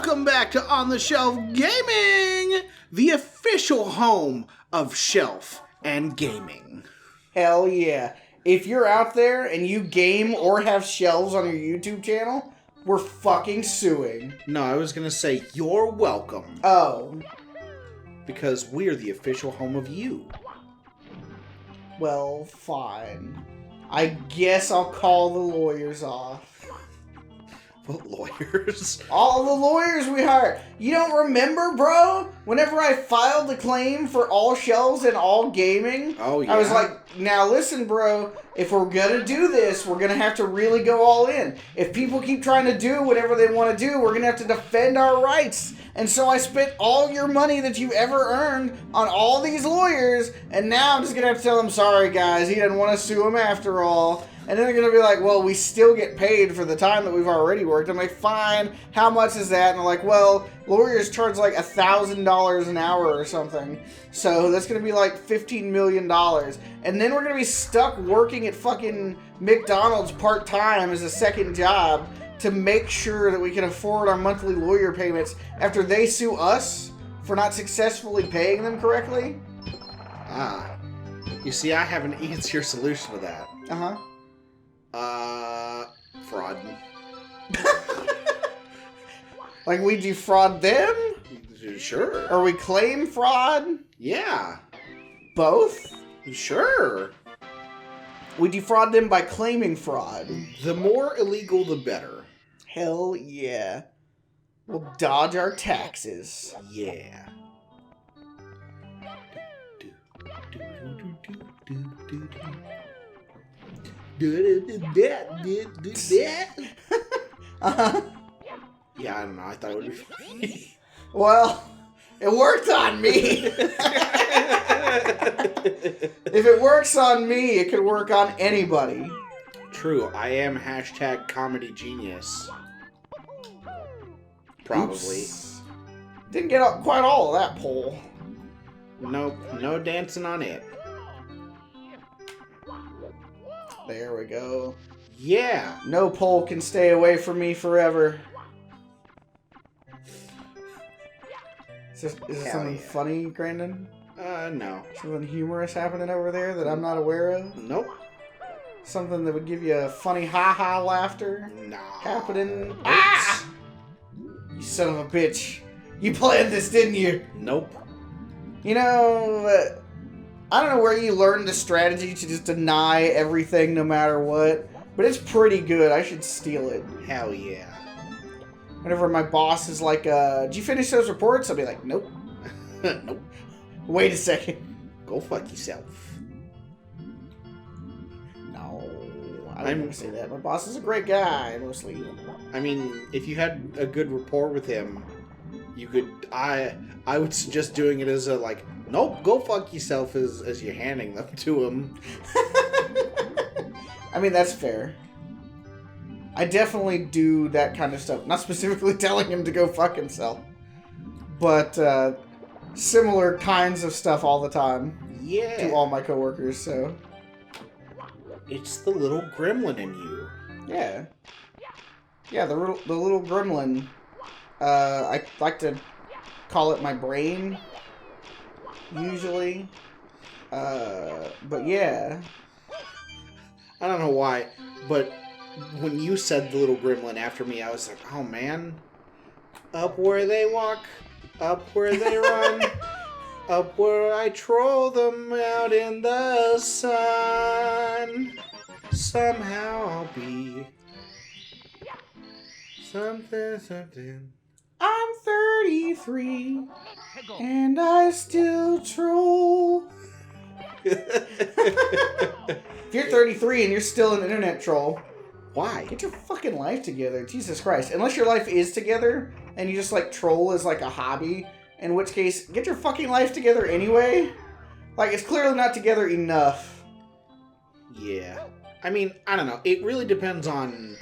Welcome back to On the Shelf Gaming, the official home of shelf and gaming. Hell yeah. If you're out there and you game or have shelves on your YouTube channel, we're fucking suing. No, I was going to say you're welcome. Oh. Because we're the official home of you. Well, fine. I guess I'll call the lawyers off. What lawyers? All the lawyers we hired. You don't remember, bro? Whenever I filed the claim for all shelves and all gaming, oh yeah. I was like, now listen, bro, if we're gonna do this, we're gonna have to really go all in. If people keep trying to do whatever they want to do, we're gonna have to defend our rights. And so I spent all your money that you've ever earned on all these lawyers, and now I'm just gonna have to tell them, sorry guys, he didn't want to sue him after all. And then they're going to be like, well, we still get paid for the time that we've already worked. I'm like, fine, how much is that? And they're like, well, lawyers charge like $1,000 an hour or something. So that's going to be like $15 million. And then we're going to be stuck working at fucking McDonald's part-time as a second job to make sure that we can afford our monthly lawyer payments after they sue us for not successfully paying them correctly. Ah. You see, I have an easier solution to that. Uh-huh. Fraud. Like we defraud them? Sure. Or we claim fraud? Yeah. Both? Sure. We defraud them by claiming fraud. The more illegal, the better. Hell yeah. We'll dodge our taxes. Yeah. Uh-huh. Yeah, I don't know. I thought it would be funny. Well, it worked on me. If it works on me, it could work on anybody. True. I am #comedy genius. Probably. Oops. Didn't get quite all of that poll. Nope. No dancing on it. There we go. Yeah. No pole can stay away from me forever. Is there something funny, Grandin? No. Something humorous happening over there that I'm not aware of? Nope. Something that would give you a funny ha-ha laughter Nah. happening? Ah! You son of a bitch. You planned this, didn't you? Nope. You know, I don't know where you learned the strategy to just deny everything no matter what, but it's pretty good. I should steal it. Hell yeah. Whenever my boss is like, did you finish those reports? I'll be like, nope. Nope. Wait a second. Go fuck yourself. No, I don't want to say that. My boss is a great guy, mostly. I mean, if you had a good rapport with him, you could. I would suggest doing it as a like, nope, go fuck yourself as you're handing them to him. I mean, that's fair. I definitely do that kind of stuff. Not specifically telling him to go fuck himself, but similar kinds of stuff all the time. Yeah. To all my coworkers, so. It's the little gremlin in you. Yeah. Yeah, the little gremlin. I like to call it my brain, usually. But yeah. I don't know why, but when you said the little gremlin after me, I was like, oh man. Up where they walk, up where they run, up where I troll them out in the sun. Somehow I'll be something. I'm 33, and I still troll. If you're 33 and you're still an internet troll, Why? get your fucking life together. Jesus Christ. Unless your life is together, and you just like troll as like a hobby, in which case, get your fucking life together anyway. Like, it's clearly not together enough. Yeah. I mean, I don't know. It really depends on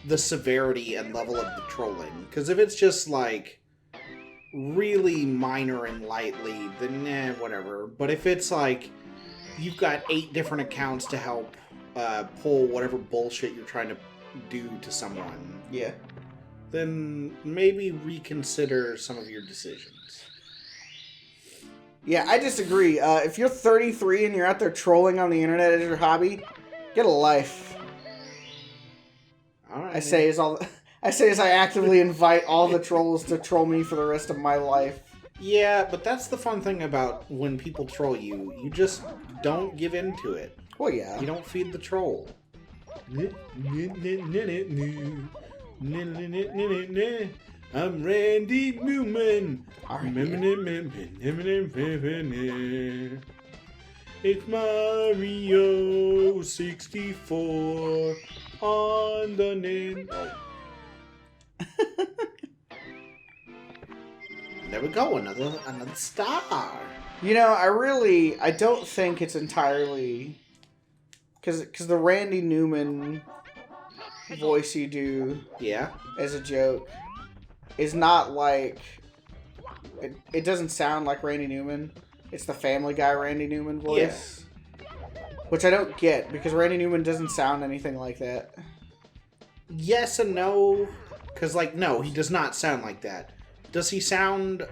the severity and level of the trolling. Because if it's just like really minor and lightly, then whatever. But if it's like you've got 8 different accounts to help pull whatever bullshit you're trying to do to someone, Yeah. then maybe reconsider some of your decisions. Yeah, I disagree. If you're 33 and you're out there trolling on the internet as your hobby, get a life. All right. I say as I actively invite all the trolls to troll me for the rest of my life. Yeah, but that's the fun thing about when people troll you. You just don't give in to it. Well, yeah. You don't feed the troll. I'm Randy Newman. It's Mario 64 on the Nintendo. There we go, another star. You know, I don't think it's entirely because the Randy Newman voice you do, yeah, as a joke, is not like it doesn't sound like Randy Newman. It's the Family Guy Randy Newman voice, which I don't get because Randy Newman doesn't sound anything like that. Yes and no, because no, he does not sound like that. Does he sound?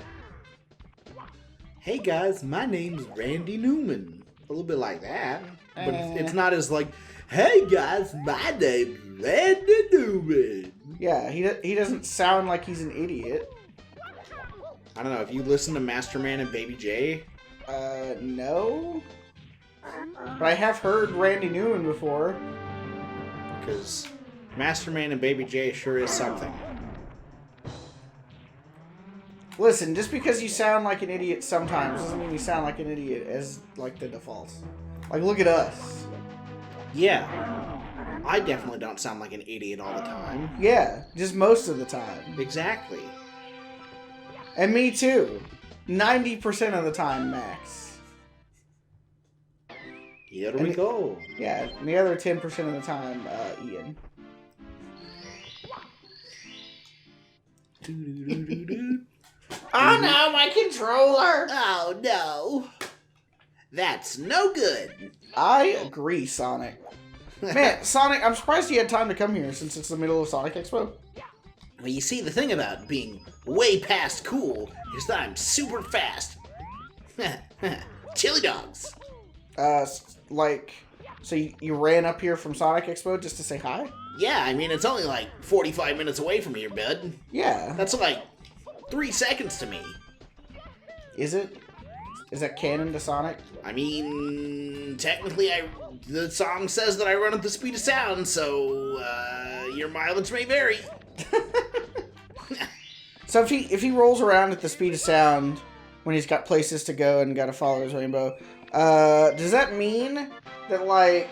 Hey guys, my name's Randy Newman. A little bit like that, but it's not as hey guys, my name's Randy Newman. Yeah, he doesn't sound like he's an idiot. I don't know if you listen to Master Man and Baby J. No. But I have heard Randy Newman before. Because Master Man and Baby J sure is something. Listen, just because you sound like an idiot sometimes doesn't mean you sound like an idiot as, the default. Look at us. Yeah. I definitely don't sound like an idiot all the time. Yeah, just most of the time. Exactly. And me too. 90% of the time, max. Here we go. Yeah, and the other 10% of the time, Ian. Oh no, my controller! Oh no. That's no good. I agree, Sonic. Man, Sonic, I'm surprised you had time to come here since it's the middle of Sonic Expo. Well, you see, the thing about being way past cool is that I'm super fast. Chili dogs. So you ran up here from Sonic Expo just to say hi? Yeah, I mean, it's only 45 minutes away from here, bud. Yeah. That's 3 seconds to me. Is it? Is that canon to Sonic? I mean, technically, the song says that I run at the speed of sound, so your mileage may vary. So if he rolls around at the speed of sound when he's got places to go and got to follow his rainbow, does that mean that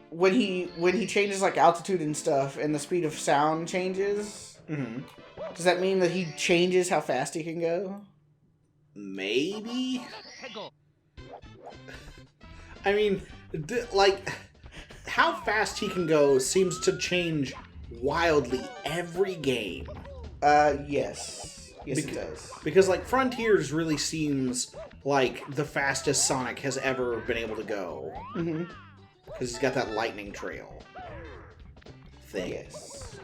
when he changes altitude and stuff and the speed of sound changes? Mm-hmm. Does that mean that he changes how fast he can go? Maybe. I mean, how fast he can go seems to change wildly every game. Yes. Yes, it does. Because, Frontiers really seems like the fastest Sonic has ever been able to go. Mm-hmm. Because he's got that lightning trail thing. Yes.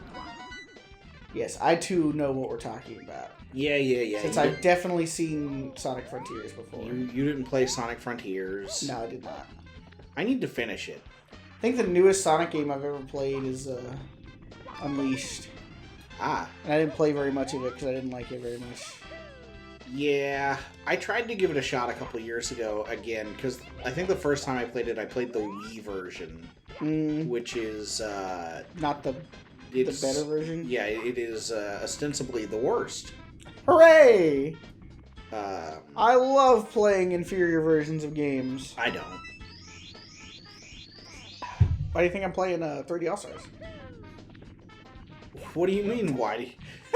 Yes, I too know what we're talking about. Yeah. Since I've definitely seen Sonic Frontiers before. You didn't play Sonic Frontiers. No, I did not. I need to finish it. I think the newest Sonic game I've ever played is Unleashed. Ah. And I didn't play very much of it because I didn't like it very much. Yeah, I tried to give it a shot a couple years ago again, because I think the first time I played it, I played the Wii version, which is... not the better version? Yeah, it is ostensibly the worst. Hooray! I love playing inferior versions of games. I don't. Why do you think I'm playing 3D All-Stars? What do you mean, why?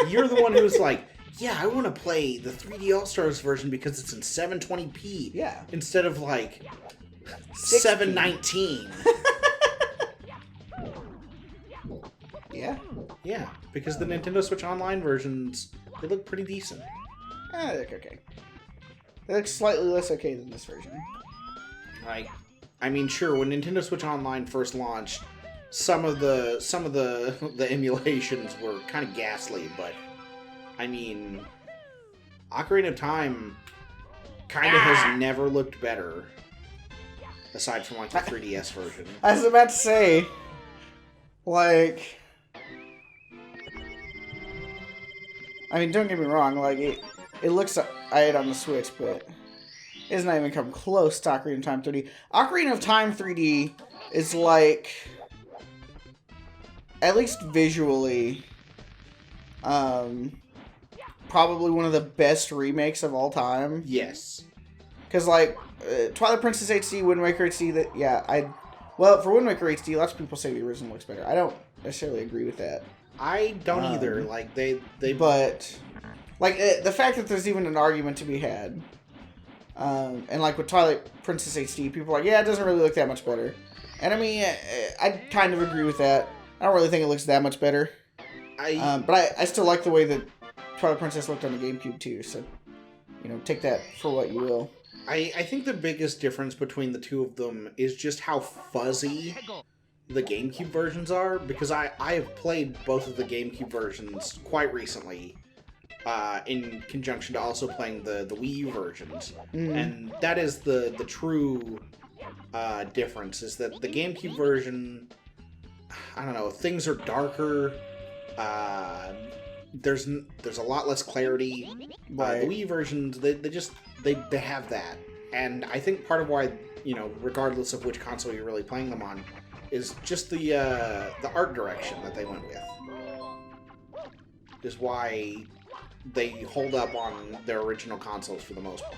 You're the one who's yeah, I want to play the 3D All-Stars version because it's in 720p. Yeah. Instead of 719. Yeah? Yeah, because the Nintendo Switch Online versions, they look pretty decent. They look okay. They look slightly less okay than this version. I mean, sure, when Nintendo Switch Online first launched, some of the emulations were kind of ghastly, but I mean, Ocarina of Time kind of has never looked better, aside from like the 3DS version. I was about to say, like, I mean, don't get me wrong, like it looks alright on the Switch, but it's not even come close to Ocarina of Time 3D. Ocarina of Time 3D is like, at least visually, probably one of the best remakes of all time. Yes. Because, like, Twilight Princess HD, Wind Waker HD, well, for Wind Waker HD, lots of people say the original looks better. I don't necessarily agree with that. I don't either. Like, they... But, like, the fact that there's even an argument to be had, and, like, with Twilight Princess HD, people are like, yeah, it doesn't really look that much better. And, I mean, I kind of agree with that. I don't really think it looks that much better. But I still like the way that Twilight Princess looked on the GameCube, too, so, you know, take that for what you will. I think the biggest difference between the two of them is just how fuzzy the GameCube versions are, because I have played both of the GameCube versions quite recently, in conjunction to also playing the Wii U versions. And that is the true difference, is that the GameCube version, I don't know, things are darker, there's a lot less clarity. Right. The Wii U versions, they have that. And I think part of why, you know, regardless of which console you're really playing them on, is just the art direction that they went with. Is why they hold up on their original consoles for the most part.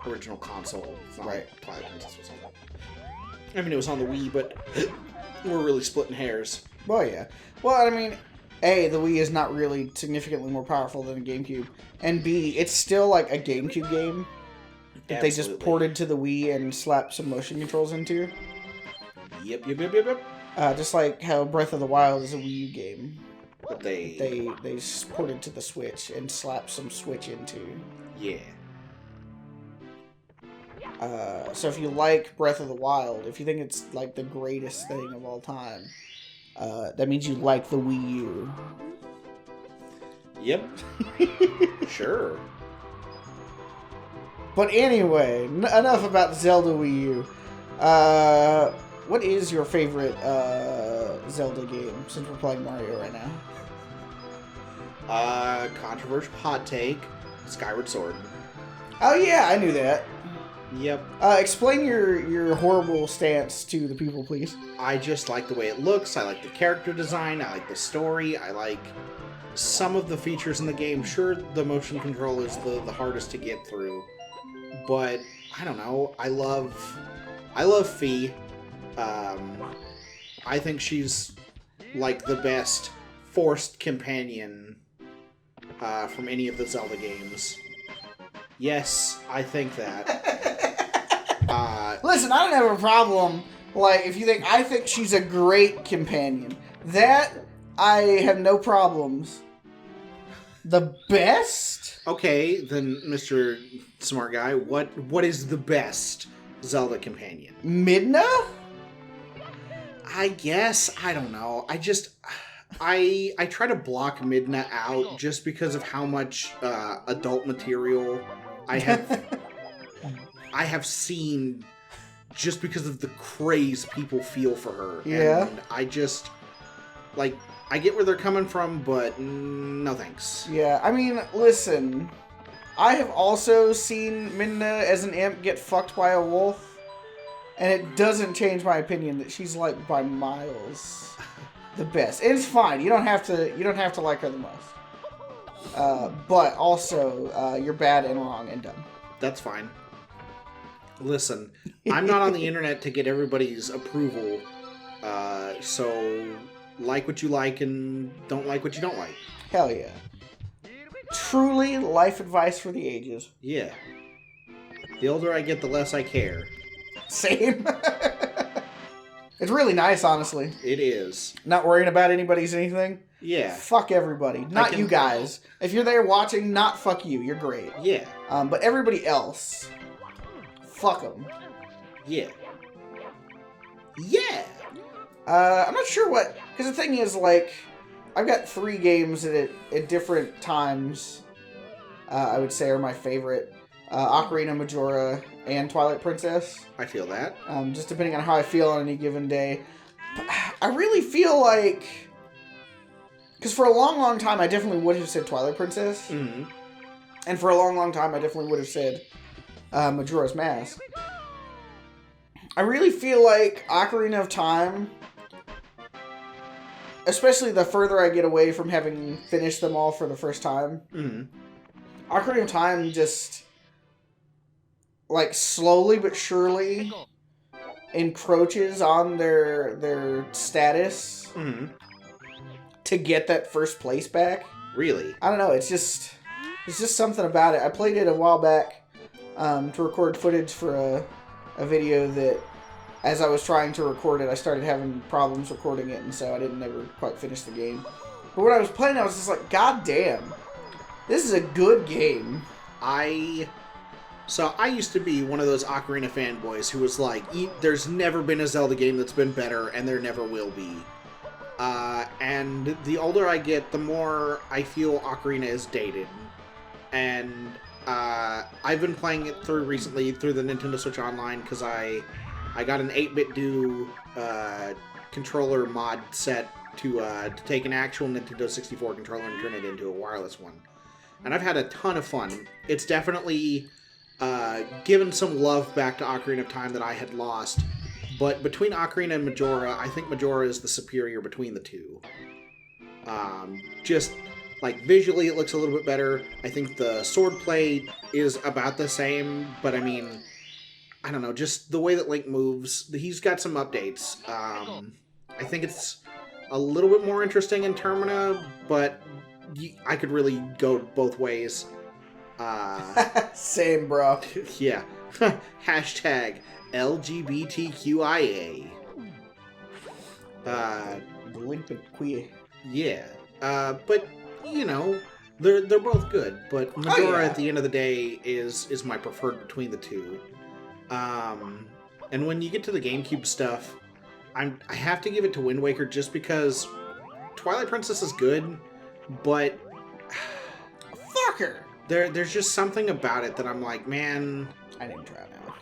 Original console. It's not right. Like Twilight Princess was on. I mean, it was on the Wii, but we're really splitting hairs. Well, yeah. Well, I mean, A, the Wii is not really significantly more powerful than a GameCube. And B, it's still like a GameCube game that they just ported to the Wii and slapped some motion controls into. Yep. Just like how Breath of the Wild is a Wii U game. But they ported to the Switch and slapped some Switch into. Yeah. So if you like Breath of the Wild, if you think it's like the greatest thing of all time, that means you like the Wii U. Yep. Sure. But anyway, enough about Zelda Wii U. What is your favorite Zelda game, since we're playing Mario right now? Controversial hot take, Skyward Sword. Oh yeah, I knew that. Yep. Explain your horrible stance to the people, please. I just like the way it looks. I like the character design. I like the story. I like some of the features in the game. Sure, the motion control is the hardest to get through, but I don't know. I love Fi. I think she's like the best forced companion from any of the Zelda games. Yes, I think that. Listen, I don't have a problem. Like, if you think I think she's a great companion, that I have no problems. The best? Okay, then, Mr. Smart Guy, what is the best Zelda companion? Midna? I guess. I don't know. I try to block Midna out just because of how much adult material I have seen, just because of the craze people feel for her. Yeah. And I just, like, I get where they're coming from, but no thanks. Yeah, I mean, listen, I have also seen Midna as an imp get fucked by a wolf, and it doesn't change my opinion that she's, like, by miles the best. It's fine. You don't have to like her the most. But also, you're bad and wrong and dumb. That's fine. Listen, I'm not on the internet to get everybody's approval, so like what you like and don't like what you don't like. Hell yeah. Truly life advice for the ages. Yeah. The older I get, the less I care. Same. It's really nice, honestly. It is. Not worrying about anybody's anything. Yeah. Fuck everybody. Not you guys. If you're there watching, not fuck you. You're great. Yeah. But everybody else, fuck them. Yeah. Yeah. I'm not sure what... Because the thing is, like, I've got 3 games that at different times, I would say, are my favorite. Ocarina, Majora, and Twilight Princess. I feel that. Just depending on how I feel on any given day. I really feel like... Because for a long, long time, I definitely would have said Twilight Princess. Mm-hmm. And for a long, long time, I definitely would have said Majora's Mask. I really feel like Ocarina of Time, especially the further I get away from having finished them all for the first time, Ocarina of Time just, like, slowly but surely encroaches on their status to get that first place back. Really? I don't know, it's just something about it. I played it a while back to record footage for a video that, as I was trying to record it, I started having problems recording it, and so I didn't ever quite finish the game. But when I was playing, I was just like, God damn, this is a good game. So I used to be one of those Ocarina fanboys who was like, there's never been a Zelda game that's been better, and there never will be. And the older I get, the more I feel Ocarina is dated. And I've been playing it through recently through the Nintendo Switch Online because I got an 8-bit do controller mod set to take an actual Nintendo 64 controller and turn it into a wireless one. And I've had a ton of fun. It's definitely given some love back to Ocarina of Time that I had lost. But between Ocarina and Majora, I think Majora is the superior between the two. Just, like, visually it looks a little bit better. I think the swordplay is about the same, but I mean, I don't know, just the way that Link moves, he's got some updates. I think it's a little bit more interesting in Termina, but I could really go both ways. Same, bro. Yeah. Hashtag LGBTQIA. Link but queer. Yeah. But, you know, they're both good, but Majora at the end of the day is my preferred between the two. And when you get to the GameCube stuff, I have to give it to Wind Waker just because Twilight Princess is good, but Fuck her! There's just something about it that I'm like, man. I didn't try it now.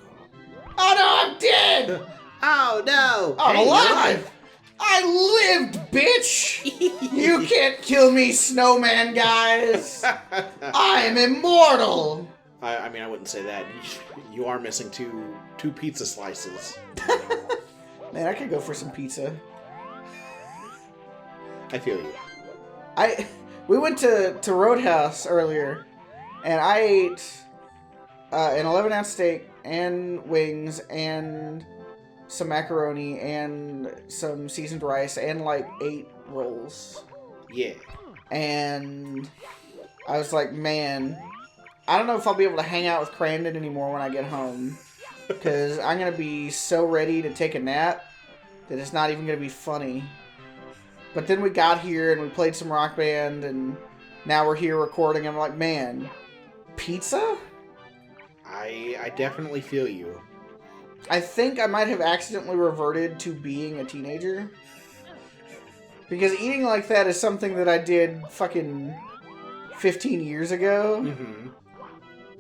Oh no, I'm dead! Oh no! I'm alive! I lived, bitch! You can't kill me, snowman guys! I am immortal! I mean, I wouldn't say that. You are missing two pizza slices. Man, I could go for some pizza. I feel you. We went to Roadhouse earlier, and I ate an 11-ounce steak and wings and some macaroni and some seasoned rice and like 8 rolls. Yeah. And I was like, man, I don't know if I'll be able to hang out with Crandon anymore when I get home, because I'm going to be so ready to take a nap that it's not even going to be funny. But then we got here and we played some Rock Band, and now we're here recording. And I'm like, man, pizza? I definitely feel you. I think I might have accidentally reverted to being a teenager. Because eating like that is something that I did fucking 15 years ago. Mm-hmm.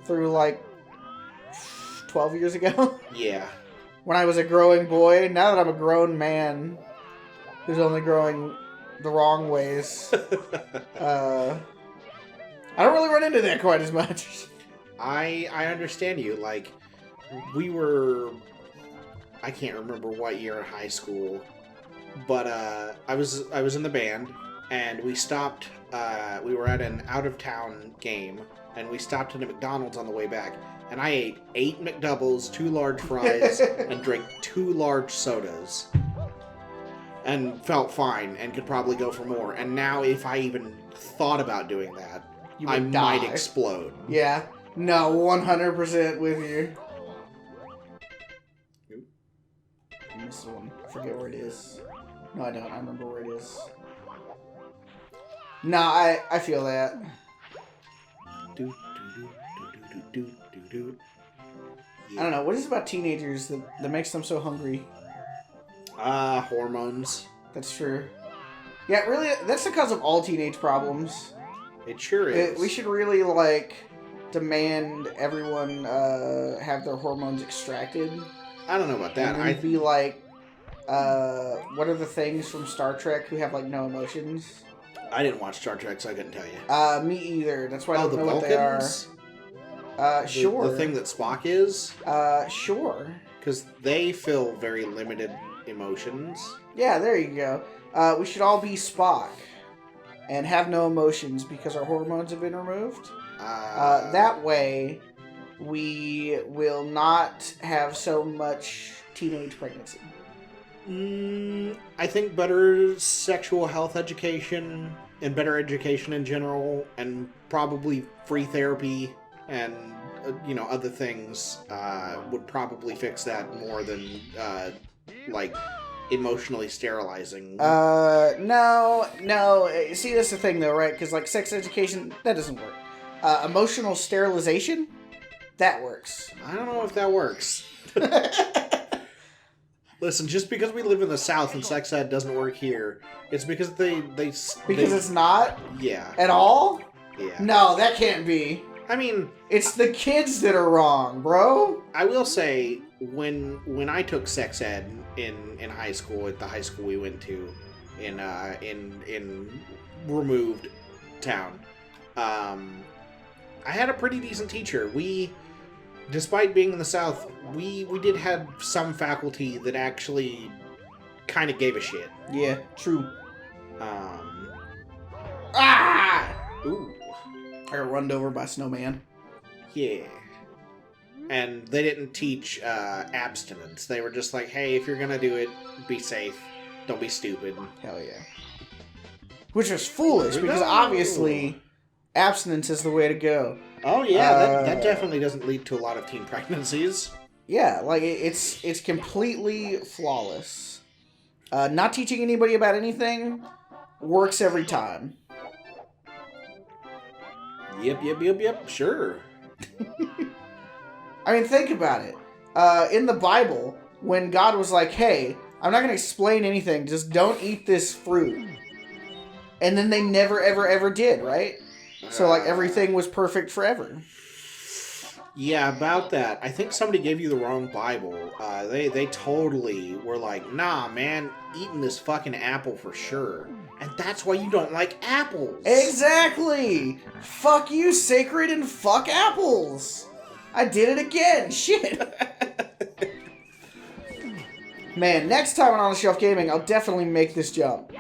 Through like 12 years ago. Yeah. When I was a growing boy. Now that I'm a grown man who's only growing the wrong ways, I don't really run into that quite as much. I understand you. Like, we were, I can't remember what year in high school, but I was in the band, and we stopped. We were at an out of town game, and we stopped at a McDonald's on the way back, and I ate 8 McDoubles, 2 large fries, and drank 2 large sodas, and felt fine and could probably go for more. And now, if I even thought about doing that, I might explode. Yeah. No, 100% with you. I missed one. I forget where it is. No, I don't. I remember where it is. No, I feel that. I don't know. What is it about teenagers that makes them so hungry? Hormones. That's true. Yeah, really, that's the cause of all teenage problems. It sure is. We should really, like, demand everyone have their hormones extracted. I don't know about that. And then be like, what are the things from Star Trek who have, like, no emotions? I didn't watch Star Trek, so I couldn't tell you. Me either. That's why I don't the know Vulcans? what they are. Sure. The thing that Spock is? Sure. Because they feel very limited emotions. Yeah, there you go. We should all be Spock and have no emotions because our hormones have been removed. That way, we will not have so much teenage pregnancy. I think better sexual health education and better education in general, and probably free therapy and other things would probably fix that more than like emotionally sterilizing. No. See, that's the thing, though, right? Because like sex education, that doesn't work. Emotional sterilization, that works. I don't know if that works. Listen, just because we live in the South and sex ed doesn't work here, it's because because it's not? Yeah. At all? Yeah. No, that can't be. I mean, it's the kids that are wrong, bro. I will say, when I took sex ed in high school, at the high school we went to in removed town, I had a pretty decent teacher. Despite being in the South, we did have some faculty that actually kind of gave a shit. Yeah, true. Ooh. I got run over by a snowman. Yeah. And they didn't teach abstinence. They were just like, hey, if you're gonna do it, be safe. Don't be stupid. Hell yeah. Which was foolish, because obviously abstinence is the way to go. Oh yeah, that definitely doesn't lead to a lot of teen pregnancies. Yeah, like it's completely flawless. Not teaching anybody about anything works every time. Yep, sure. I mean, think about it. In the Bible, when God was like, hey, I'm not going to explain anything, just don't eat this fruit. And then they never, ever, ever did, right? So, like, everything was perfect forever. Yeah, about that. I think somebody gave you the wrong Bible. They totally were like, nah, man, eating this fucking apple for sure. And that's why you don't like apples. Exactly! Fuck you, sacred, and fuck apples! I did it again! Shit! Man, next time on On the Shelf Gaming, I'll definitely make this jump.